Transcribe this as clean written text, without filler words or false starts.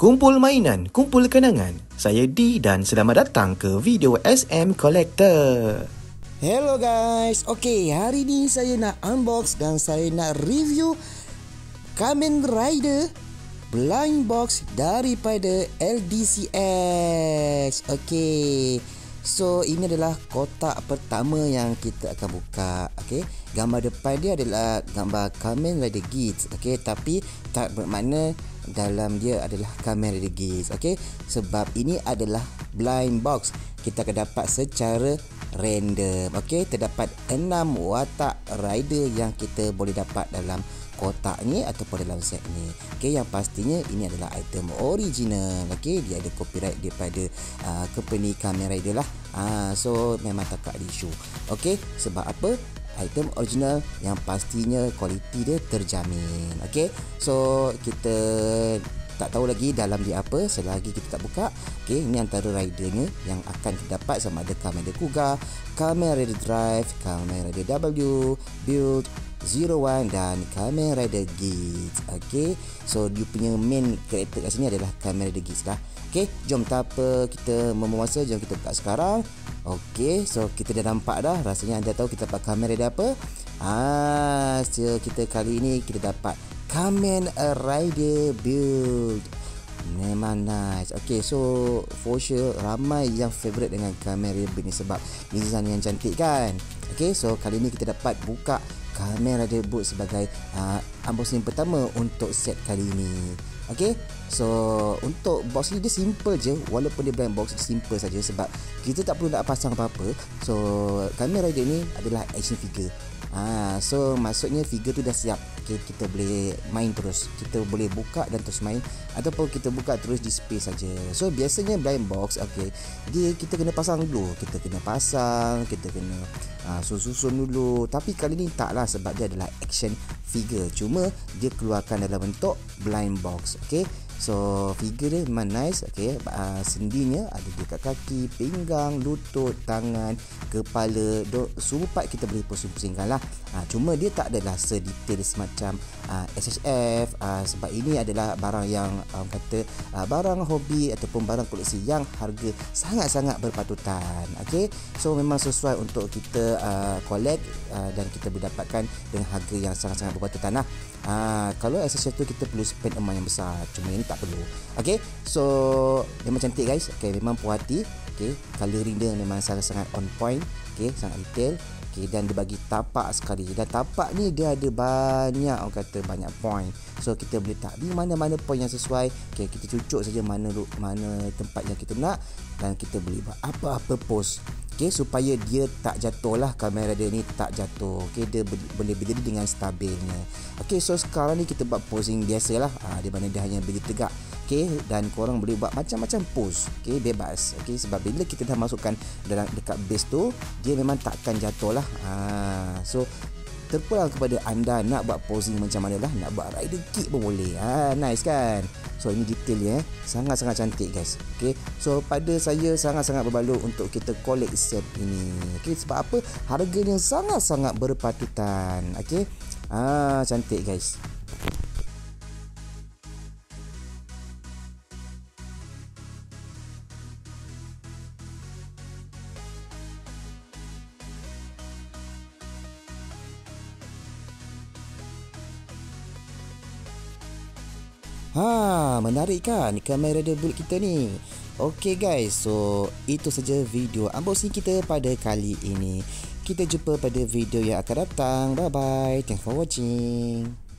Kumpul mainan, kumpul kenangan. Saya D dan selamat datang ke video SM Collector. Hello guys. Okay, hari ni saya nak unbox dan saya nak review Kamen Rider blind box daripada LDCX. Okay, so ini adalah kotak pertama yang kita akan buka. Okay, gambar depan dia adalah gambar Kamen Rider Geats. Okay, tapi tak bermakna dalam dia adalah Kamen Rider Geats. Okay, sebab ini adalah blind box, kita akan dapat secara random. Okay, terdapat 6 watak rider yang kita boleh dapat dalam kotak ni ataupun dalam set ni. Okay, yang pastinya ini adalah item original. Okay, dia ada copyright daripada company Kamen Rider lah. So memang tak ada isu. Okay, sebab apa? Item original yang pastinya kualiti dia terjamin. Okay, so kita tak tahu lagi dalam dia apa selagi kita tak buka. Okay, ini antara ridernya yang akan kita dapat, sama ada Kamen Rider Kuga, Kamen Rider Drive, Kamen Rider W, Build 01 dan Kamen Rider Geats. Okay, so dia punya main karakter kat sini adalah Kamen Rider Geats lah. Okay, jom tanpa kita membuang masa, jom kita buka sekarang. Okay, so kita dah nampak dah. Rasanya anda tahu kita dapat Kamen Rider apa? So kita kali ini kita dapat Kamen Rider Build. Memang nice. Okay, so for sure ramai yang favourite dengan Kamen Rider Build ni sebab design yang cantik kan. Okay, so kali ni kita dapat buka Kamen Rider Build sebagai unboxing pertama untuk set kali ini. Okay, so untuk box ni dia simple je. Walaupun dia blind box, dia simple saja sebab kita tak perlu nak pasang apa-apa. So Kamen Rider ni adalah action figure. So maksudnya figure tu dah siap. Okay, kita boleh main terus. Kita boleh buka dan terus main, ataupun kita buka terus display saja. So biasanya blind box, okay, dia kita kena pasang dulu. Kita kena pasang, kita kena susun dulu. Tapi kali ni tak lah, sebab dia adalah action figure. Cuma dia keluarkan dalam bentuk blind box. Okay, so figure dia memang nice. Okay, sendinya ada dekat kaki, pinggang, lutut, tangan, kepala, semua part kita boleh pusing-pusingkan lah. Cuma dia tak adalah sedetail semacam SHF, sebab ini adalah barang yang kata barang hobi ataupun barang koleksi yang harga sangat-sangat berpatutan. Okay, so memang sesuai untuk kita collect dan kita boleh dapatkan dengan harga yang sangat-sangat berpatutan lah. Kalau SHF tu kita perlu spend amount yang besar, cuma ini tak perlu. Okay, so memang cantik guys. Okay, memang puas hati. Okay, colouring dia memang sangat-sangat on point. Okay, sangat detail. Okay, dan dia bagi tapak sekali. Dan tapak ni dia ada banyak, orang kata banyak point. So kita boleh tak di mana-mana point yang sesuai. Okay, kita cucuk saja mana tempat yang kita nak, dan kita boleh buat apa-apa pose. Okay, supaya dia tak jatuh lah. Kamen Rider ni tak jatuh. Okay, dia boleh berdiri dengan stabilnya. Okay, so sekarang ni kita buat posing biasa lah. Di mana dia hanya berdiri tegak. Okay, dan korang boleh buat macam-macam pose. Okay, bebas. Okay, sebab bila kita dah masukkan dalam dekat base tu, dia memang takkan jatuh lah. So terpulang kepada anda nak buat posing macam mana lah. Nak buat rider kick pun boleh. Nice kan? So ini detailnya sangat-sangat cantik guys. Okay, so pada saya sangat-sangat berbaloi untuk kita collect set ini. Okay, sebab apa? Harganya sangat-sangat berpatutan. Okay, cantik guys. Menarik kan Kamen Rider Build kita ni. Okay guys, so itu saja video unboxing kita pada kali ini. Kita jumpa pada video yang akan datang. Bye bye. Thanks for watching.